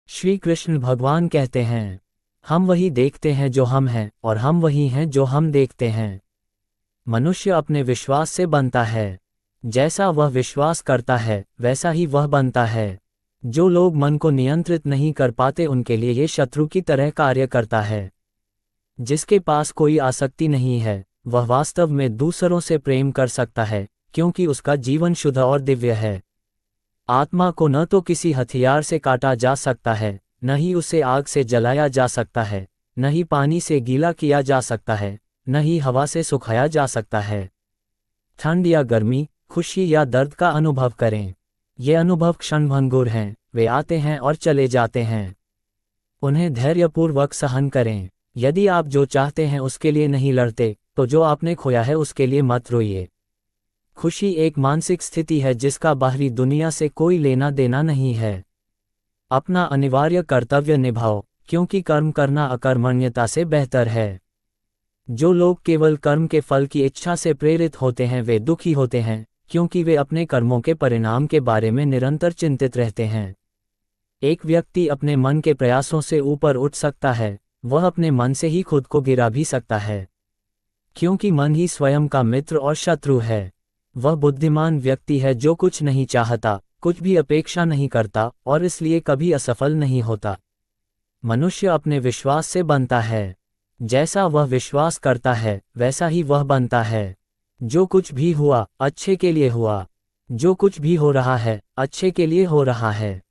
श्री कृष्ण भगवान कहते हैं, हम वही देखते हैं जो हम हैं, और हम वही हैं जो हम देखते हैं। मनुष्य अपने विश्वास से बनता है। जैसा वह विश्वास करता है वैसा ही वह बनता है। जो लोग मन को नियंत्रित नहीं कर पाते उनके लिए ये शत्रु की तरह कार्य करता है। जिसके पास कोई आसक्ति नहीं है वह वास्तव में दूसरों से प्रेम कर सकता है, क्योंकि उसका जीवन शुद्ध और दिव्य है। आत्मा को न तो किसी हथियार से काटा जा सकता है, न ही उसे आग से जलाया जा सकता है, न ही पानी से गीला किया जा सकता है, न ही हवा से सुखाया जा सकता है। ठंड या गर्मी, खुशी या दर्द का अनुभव करें। ये अनुभव क्षणभंगुर हैं, वे आते हैं और चले जाते हैं। उन्हें धैर्यपूर्वक सहन करें। यदि आप जो चाहते हैं उसके लिए नहीं लड़ते, तो जो आपने खोया है उसके लिए मत रोइए। खुशी एक मानसिक स्थिति है जिसका बाहरी दुनिया से कोई लेना देना नहीं है। अपना अनिवार्य कर्तव्य निभाओ, क्योंकि कर्म करना अकर्मण्यता से बेहतर है। जो लोग केवल कर्म के फल की इच्छा से प्रेरित होते हैं वे दुखी होते हैं, क्योंकि वे अपने कर्मों के परिणाम के बारे में निरंतर चिंतित रहते हैं। एक व्यक्ति अपने मन के प्रयासों से ऊपर उठ सकता है, वह अपने मन से ही खुद को गिरा भी सकता है। क्योंकि मन ही स्वयं का मित्र और शत्रु है। वह बुद्धिमान व्यक्ति है जो कुछ नहीं चाहता, कुछ भी अपेक्षा नहीं करता और इसलिए कभी असफल नहीं होता। मनुष्य अपने विश्वास से बनता है। जैसा वह विश्वास करता है वैसा ही वह बनता है। जो कुछ भी हुआ अच्छे के लिए हुआ। जो कुछ भी हो रहा है अच्छे के लिए हो रहा है।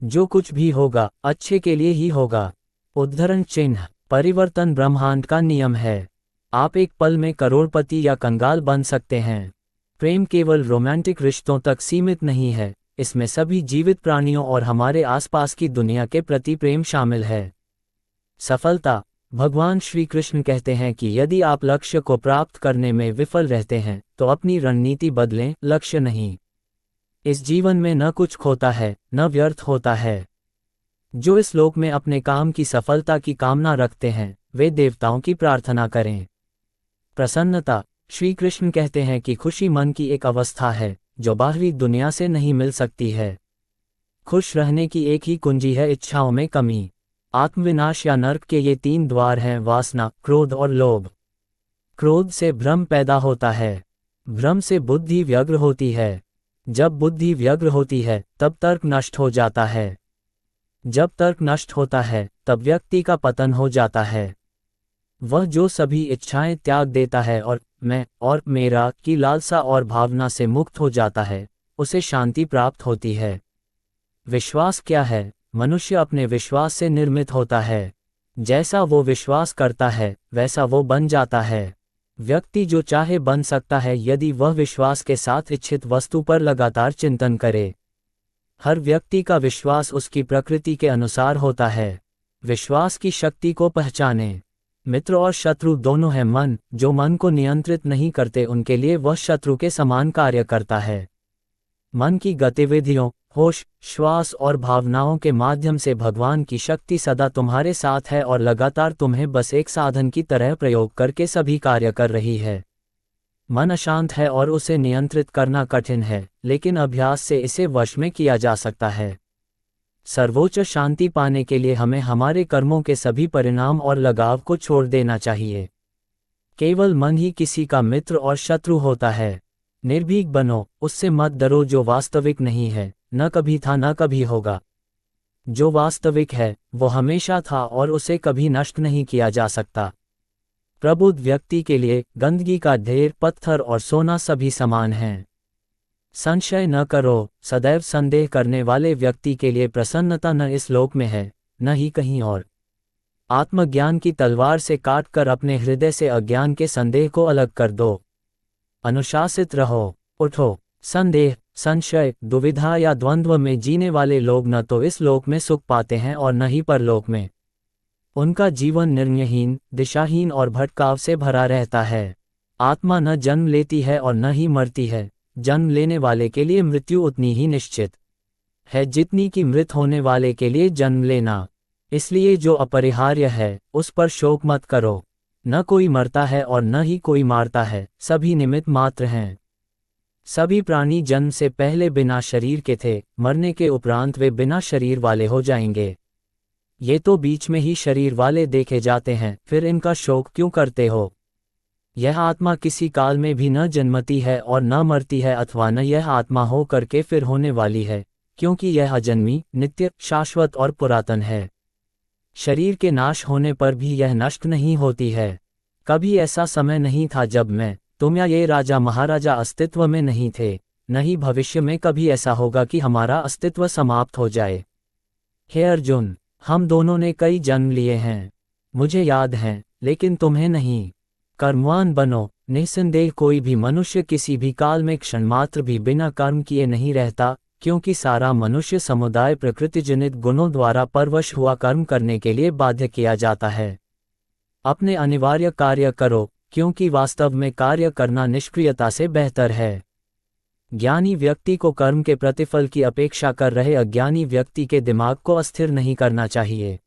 जो कुछ भी होगा अच्छे के लिए ही होगा। उद्धरण चिन्ह। परिवर्तन ब्रह्मांड का नियम है। आप एक पल में करोड़पति या कंगाल बन सकते हैं। प्रेम केवल रोमांटिक रिश्तों तक सीमित नहीं है, इसमें सभी जीवित प्राणियों और हमारे आसपास की दुनिया के प्रति प्रेम शामिल है। सफलता। भगवान श्री कृष्ण कहते हैं कि यदि आप लक्ष्य को प्राप्त करने में विफल रहते हैं तो अपनी रणनीति बदलें, लक्ष्य नहीं। इस जीवन में न कुछ खोता है न व्यर्थ होता है। जो इस लोक में अपने काम की सफलता की कामना रखते हैं वे देवताओं की प्रार्थना करें। प्रसन्नता। श्री कृष्ण कहते हैं कि खुशी मन की एक अवस्था है जो बाहरी दुनिया से नहीं मिल सकती है। खुश रहने की एक ही कुंजी है इच्छाओं में कमी। आत्मविनाश या नर्क के ये 3 द्वार हैं: वासना, क्रोध और लोभ। क्रोध से भ्रम पैदा होता है। भ्रम से बुद्धि व्यग्र होती है। जब बुद्धि व्यग्र होती है तब तर्क नष्ट हो जाता है। जब तर्क नष्ट होता है तब व्यक्ति का पतन हो जाता है। वह जो सभी इच्छाएं त्याग देता है और मैं और मेरा की लालसा और भावना से मुक्त हो जाता है, उसे शांति प्राप्त होती है। विश्वास क्या है? मनुष्य अपने विश्वास से निर्मित होता है। जैसा वो विश्वास करता है वैसा वो बन जाता है। व्यक्ति जो चाहे बन सकता है यदि वह विश्वास के साथ इच्छित वस्तु पर लगातार चिंतन करे। हर व्यक्ति का विश्वास उसकी प्रकृति के अनुसार होता है। विश्वास की शक्ति को पहचानें। मित्र और शत्रु दोनों हैं। मन जो मन को नियंत्रित नहीं करते उनके लिए वह शत्रु के समान कार्य करता है। मन की गतिविधियों, होश, श्वास और भावनाओं के माध्यम से भगवान की शक्ति सदा तुम्हारे साथ है और लगातार तुम्हें बस एक साधन की तरह प्रयोग करके सभी कार्य कर रही है। मन अशांत है और उसे नियंत्रित करना कठिन है, लेकिन अभ्यास से इसे वश में किया जा सकता है। सर्वोच्च शांति पाने के लिए हमें हमारे कर्मों के सभी परिणाम और लगाव को छोड़ देना चाहिए। केवल मन ही किसी का मित्र और शत्रु होता है। निर्भीक बनो, उससे मत डरो जो वास्तविक नहीं है, न कभी था न कभी होगा। जो वास्तविक है वो हमेशा था और उसे कभी नष्ट नहीं किया जा सकता। प्रबुद्ध व्यक्ति के लिए गंदगी का ढेर, पत्थर और सोना सभी समान हैं। संशय न करो। सदैव संदेह करने वाले व्यक्ति के लिए प्रसन्नता न इस लोक में है न ही कहीं और। आत्मज्ञान की तलवार से काटकर अपने हृदय से अज्ञान के संदेह को अलग कर दो। अनुशासित रहो। उठो। संदेह, संशय, दुविधा या द्वंद्व में जीने वाले लोग न तो इस लोक में सुख पाते हैं और न ही परलोक में। उनका जीवन निर्णयहीन, दिशाहीन और भटकाव से भरा रहता है। आत्मा न जन्म लेती है और न ही मरती है। जन्म लेने वाले के लिए मृत्यु उतनी ही निश्चित है जितनी कि मृत होने वाले के लिए जन्म लेना। इसलिए जो अपरिहार्य है उस पर शोक मत करो। न कोई मरता है और न ही कोई मारता है, सभी निमित्त मात्र हैं। सभी प्राणी जन्म से पहले बिना शरीर के थे, मरने के उपरांत वे बिना शरीर वाले हो जाएंगे। ये तो बीच में ही शरीर वाले देखे जाते हैं, फिर इनका शोक क्यों करते हो? यह आत्मा किसी काल में भी न जन्मती है और न मरती है, अथवा न यह आत्मा हो करके फिर होने वाली है, क्योंकि यह अजन्मी, नित्य, शाश्वत और पुरातन है। शरीर के नाश होने पर भी यह नष्ट नहीं होती है। कभी ऐसा समय नहीं था जब मैं, तुम या ये राजा महाराजा अस्तित्व में नहीं थे, न ही भविष्य में कभी ऐसा होगा कि हमारा अस्तित्व समाप्त हो जाए। हे अर्जुन, हम दोनों ने कई जन्म लिए हैं, मुझे याद हैं, लेकिन तुम्हें नहीं। कर्मवान बनो। निस्संदेह कोई भी मनुष्य किसी भी काल में क्षणमात्र भी बिना कर्म किए नहीं रहता, क्योंकि सारा मनुष्य समुदाय प्रकृतिजनित गुणों द्वारा परवश हुआ कर्म करने के लिए बाध्य किया जाता है। अपने अनिवार्य कार्य करो, क्योंकि वास्तव में कार्य करना निष्क्रियता से बेहतर है। ज्ञानी व्यक्ति को कर्म के प्रतिफल की अपेक्षा कर रहे अज्ञानी व्यक्ति के दिमाग को अस्थिर नहीं करना चाहिए।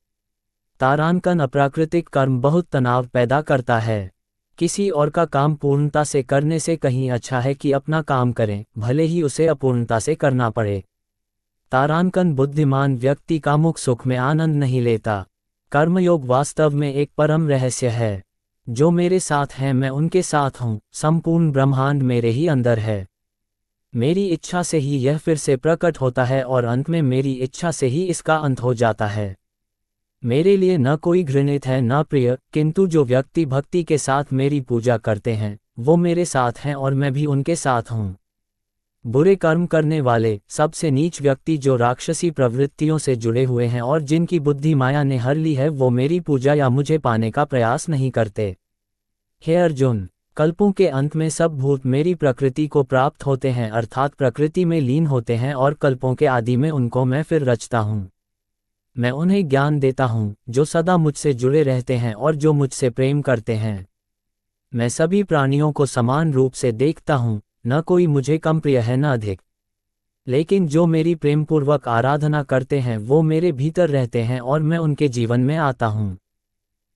तारांकन अप्राकृतिक कर्म बहुत तनाव पैदा करता है। किसी और का काम पूर्णता से करने से कहीं अच्छा है कि अपना काम करें, भले ही उसे अपूर्णता से करना पड़े। तारांकन बुद्धिमान व्यक्ति कामुक सुख में आनंद नहीं लेता। कर्मयोग वास्तव में एक परम रहस्य है। जो मेरे साथ हैं मैं उनके साथ हूँ, संपूर्ण ब्रह्मांड मेरे ही अंदर है। मेरी इच्छा से ही यह फिर से प्रकट होता है और अंत में मेरी इच्छा से ही इसका अंत हो जाता है। मेरे लिए न कोई घृणित है न प्रिय, किंतु जो व्यक्ति भक्ति के साथ मेरी पूजा करते हैं वो मेरे साथ हैं और मैं भी उनके साथ हूँ। बुरे कर्म करने वाले, सबसे नीच व्यक्ति जो राक्षसी प्रवृत्तियों से जुड़े हुए हैं और जिनकी बुद्धि माया ने हर ली है, वो मेरी पूजा या मुझे पाने का प्रयास नहीं करते। हे अर्जुन, कल्पों के अंत में सब भूत मेरी प्रकृति को प्राप्त होते हैं, अर्थात प्रकृति में लीन होते हैं, और कल्पों के आदि में उनको मैं फिर रचता हूँ। मैं उन्हें ज्ञान देता हूँ जो सदा मुझसे जुड़े रहते हैं और जो मुझसे प्रेम करते हैं। मैं सभी प्राणियों को समान रूप से देखता हूँ, न कोई मुझे कम प्रिय है न अधिक। लेकिन जो मेरी प्रेमपूर्वक आराधना करते हैं वो मेरे भीतर रहते हैं और मैं उनके जीवन में आता हूँ।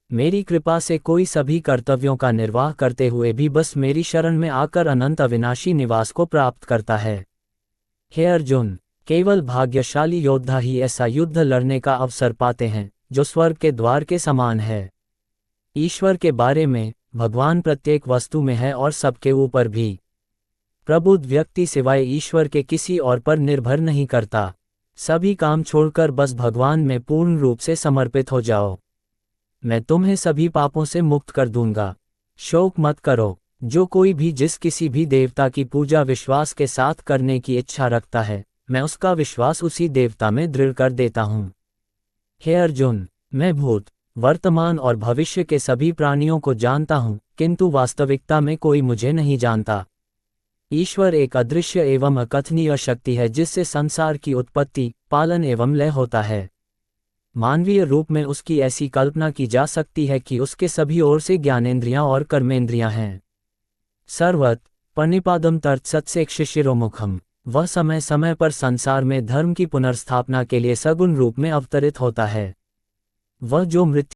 मेरी कृपा से कोई सभी कर्तव्यों का निर्वाह करते हुए भी बस मेरी शरण में आकर अनंत अविनाशी निवास को प्राप्त करता है। हे अर्जुन, केवल भाग्यशाली योद्धा ही ऐसा युद्ध लड़ने का अवसर पाते हैं जो स्वर्ग के द्वार के समान है। ईश्वर के बारे में, भगवान प्रत्येक वस्तु में है और सबके ऊपर भी। प्रबुद्ध व्यक्ति सिवाय ईश्वर के किसी और पर निर्भर नहीं करता। सभी काम छोड़कर बस भगवान में पूर्ण रूप से समर्पित हो जाओ। मैं तुम्हें सभी पापों से मुक्त कर दूंगा। शोक मत करो। जो कोई भी जिस किसी भी देवता की पूजा विश्वास के साथ करने की इच्छा रखता है, मैं उसका विश्वास उसी देवता में दृढ़ कर देता हूँ। हे अर्जुन, मैं भूत, वर्तमान और भविष्य के सभी प्राणियों को जानता हूँ, किंतु वास्तविकता में कोई मुझे नहीं जानता। ईश्वर एक अदृश्य एवं अकथनीय शक्ति है जिससे संसार की उत्पत्ति, पालन एवं लय होता है। मानवीय रूप में उसकी ऐसी कल्पना की जा सकती है कि उसके सभी ओर से ज्ञानेंद्रियां और कर्मेंद्रियां हैं। सर्वत प्रणिपादम तत्सत्सेक्षिशिरोमुखम, वह समय समय पर संसार में धर्म की पुनर्स्थापना के लिए सगुण रूप में अवतरित होता है। वह जो मृत्यु